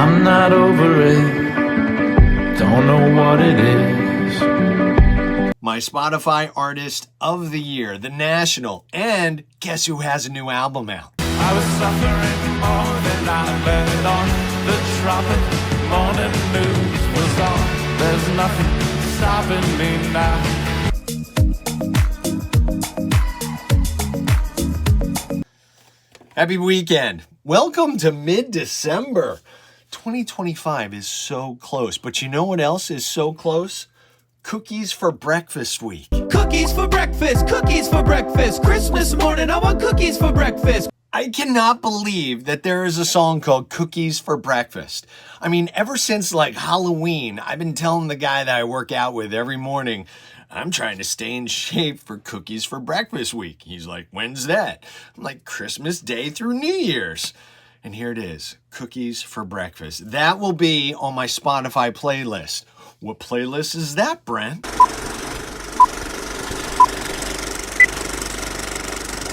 I'm not over it, don't know what it is. My Spotify Artist of the Year, The National, and guess who has a new album out? I was suffering more than I let on. The tropic morning news was on. There's nothing stopping me now. Happy weekend. Welcome to mid-December. 2025 is so close, but you know what else is so close? Cookies for Breakfast Week. Cookies for breakfast, cookies for breakfast. Christmas morning, I want cookies for breakfast. I cannot believe that there is a song called Cookies for Breakfast. I mean, ever since like Halloween, I've been telling the guy that I work out with every morning, I'm trying to stay in shape for Cookies for Breakfast Week. He's like, when's that? I'm like, Christmas Day through New Year's. And here it is, Cookies for Breakfast. That will be on my Spotify playlist. What playlist is that, Brent?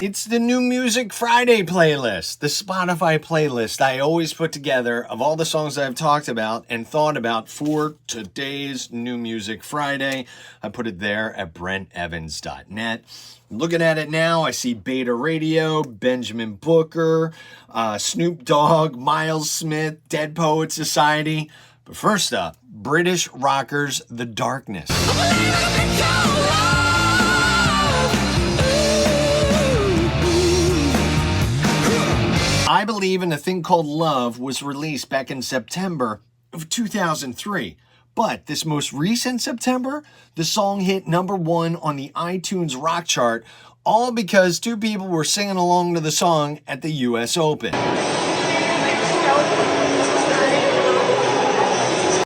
It's the New Music Friday playlist, the Spotify playlist I always put together of all the songs I've talked about and thought about for today's New Music Friday. I put it there at brentevans.net. Looking at it now, I see Beta Radio, Benjamin Booker, Snoop Dogg, Miles Smith, Dead Poets Society. But first up, British rockers The Darkness. I Believe in a Thing Called Love was released back in September of 2003. But this most recent September, the song hit #1 on the iTunes rock chart, all because two people were singing along to the song at the US Open.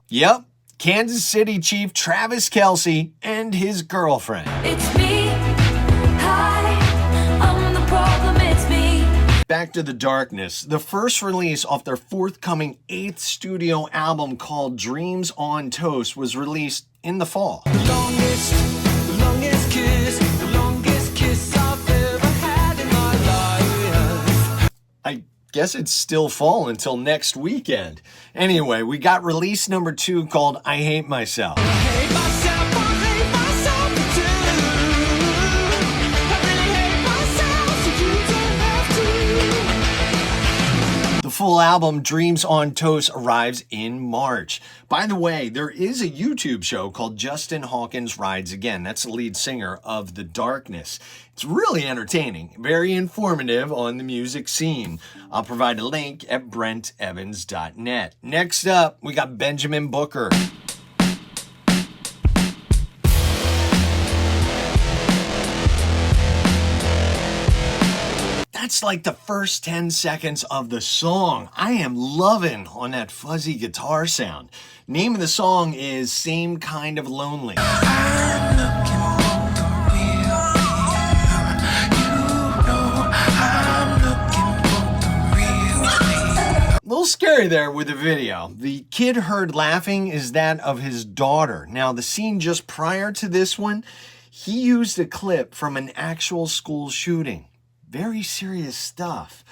Yep, Kansas City Chief Travis Kelce and his girlfriend. It's me. Hi, I'm the problem, it's me. Back to The Darkness, the first release off their forthcoming 8th studio album called Dreams on Toast was released in the fall. Longest kiss I've ever had in my life. I guess it's still fall until next weekend. Anyway, we got release number 2 called I Hate Myself. Hate myself, I hate myself too. I really hate myself, so you don't have to. The full album, Dreams on Toast, arrives in March. By the way, there is a YouTube show called Justin Hawkins Rides Again. That's the lead singer of The Darkness. It's really entertaining, very informative on the music scene. I'll provide a link at brentevans.net. Next up, we got Benjamin Booker. That's like the first 10 seconds of the song. I am loving on that fuzzy guitar sound. Name of the song is Same Kind of Lonely. I'm looking for the real A little scary there with the video. The kid heard laughing is that of his daughter. Now, the scene just prior to this one, he used a clip from an actual school shooting. Very serious stuff.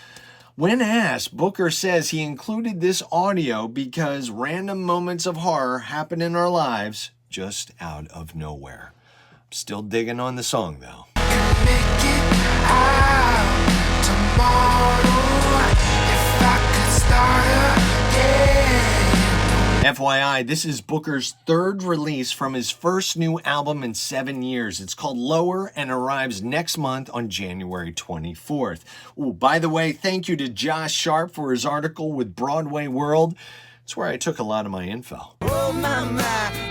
When asked, Booker says he included this audio because random moments of horror happen in our lives just out of nowhere. I'm still digging on the song, though. Make it out tomorrow if I could start again. FYI, this is Booker's 3rd release from his first new album in 7 years. It's called Lower and arrives next month on January 24th. Ooh, by the way, thank you to Josh Sharp for his article with Broadway World. It's where I took a lot of my info. Oh my,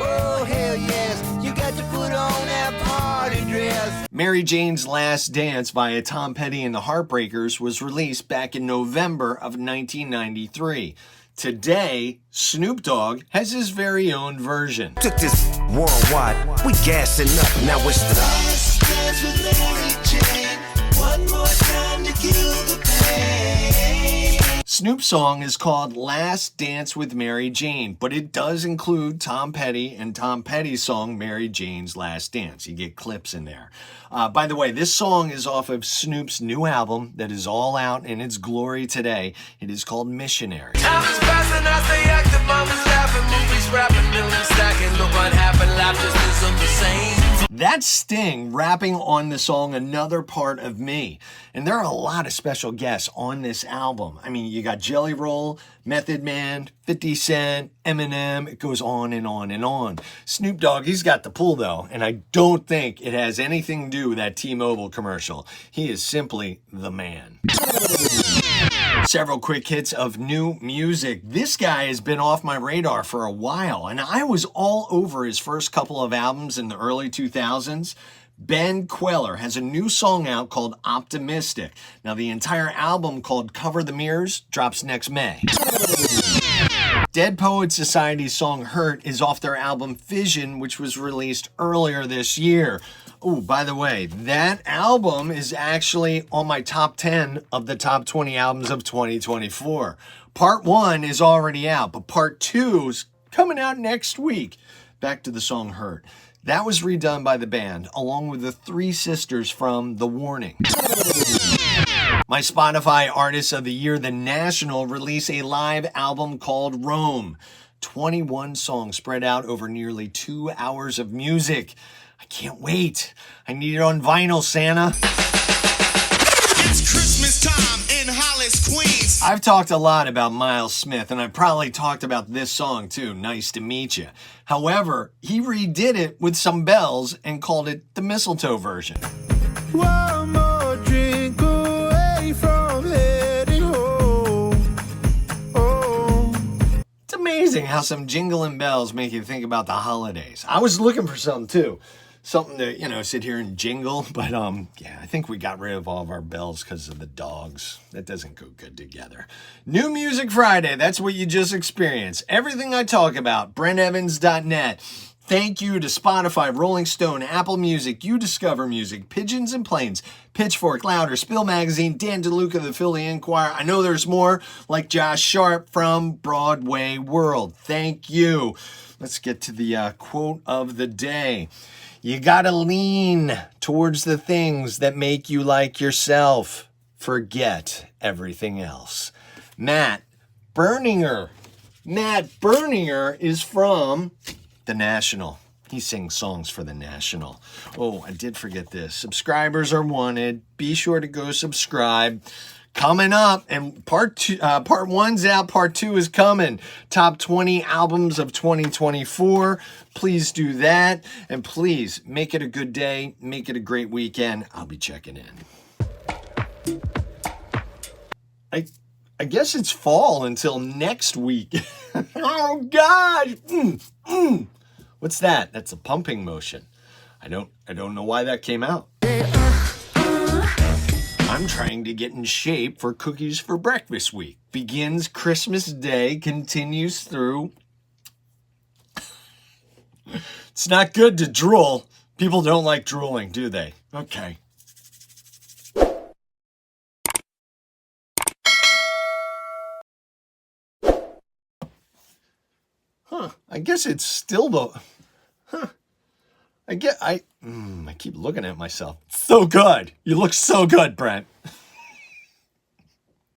oh hell yes, you got to put on that party dress. Mary Jane's Last Dance via Tom Petty and the Heartbreakers was released back in November of 1993. Today, Snoop Dogg has his very own version. Took this worldwide, we gassing up, now it's the Last dance with Mary Jane, one more time to kill the pain. Snoop's song is called Last Dance with Mary Jane, but it does include Tom Petty and Tom Petty's song Mary Jane's Last Dance. You get clips in there. By the way, this song is off of Snoop's new album that is all out in its glory today. It is called Missionary. Time is passing, I stay active, mama's laughing, movies rapping, millions stacking. Look what happened, life just isn't the same. That's Sting rapping on the song Another Part of Me. And there are a lot of special guests on this album. I mean, you got Jelly Roll, Method Man, 50 Cent, Eminem. It goes on and on and on. Snoop Dogg, he's got the pull though, and I don't think it has anything to do with that T-Mobile commercial. He is simply the man. Several quick hits of new music. This guy has been off my radar for a while, and I was all over his first couple of albums in the early 2000s. Ben Queller has a new song out called Optimistic. Now, the entire album called Cover the Mirrors drops next May. Dead Poets Society's song Hurt is off their album Fission, which was released earlier this year. Oh, by the way, that album is actually on my top 10 of the top 20 albums of 2024. Part 1 is already out, but Part 2 is coming out next week. Back to the song Hurt. That was redone by the band, along with the three sisters from The Warning. My Spotify Artist of the Year, The National, released a live album called Rome. 21 songs spread out over nearly 2 hours of music. I can't wait. I need it on vinyl, Santa. It's Christmas time in Hollis, Queens. I've talked a lot about Miles Smith, and I probably talked about this song too, Nice to Meet You. However, he redid it with some bells and called it the mistletoe version. One more drink away from heading home. Oh. It's amazing how some jingling bells make you think about the holidays. I was looking for something too. Something to, sit here and jingle. But, yeah, I think we got rid of all of our bells because of the dogs. That doesn't go good together. New Music Friday. That's what you just experienced. Everything I talk about, BrentEvans.net. Thank you to Spotify, Rolling Stone, Apple Music, You Discover Music, Pigeons and Planes, Pitchfork, Louder, Spill Magazine, Dan DeLuca, the Philly Inquirer. I know there's more, like Josh Sharp from Broadway World. Thank you. Let's get to the quote of the day. You gotta lean towards the things that make you like yourself. Forget everything else. Matt Berninger is from The National. He sings songs for The National. Oh, I did forget this. Subscribers are wanted. Be sure to go subscribe. Coming up, and part 1's out, part 2 is coming. Top 20 albums of 2024. Please do that. And please make it a good day. Make it a great weekend. I'll be checking in. I guess it's fall until next week. Oh, gosh. What's that? That's a pumping motion. I don't know why that came out. I'm trying to get in shape for Cookies for Breakfast Week. Begins Christmas Day, continues through. It's not good to drool. People don't like drooling, do they? Okay. I guess it's still the... I keep looking at myself. So good. You look so good, Brent.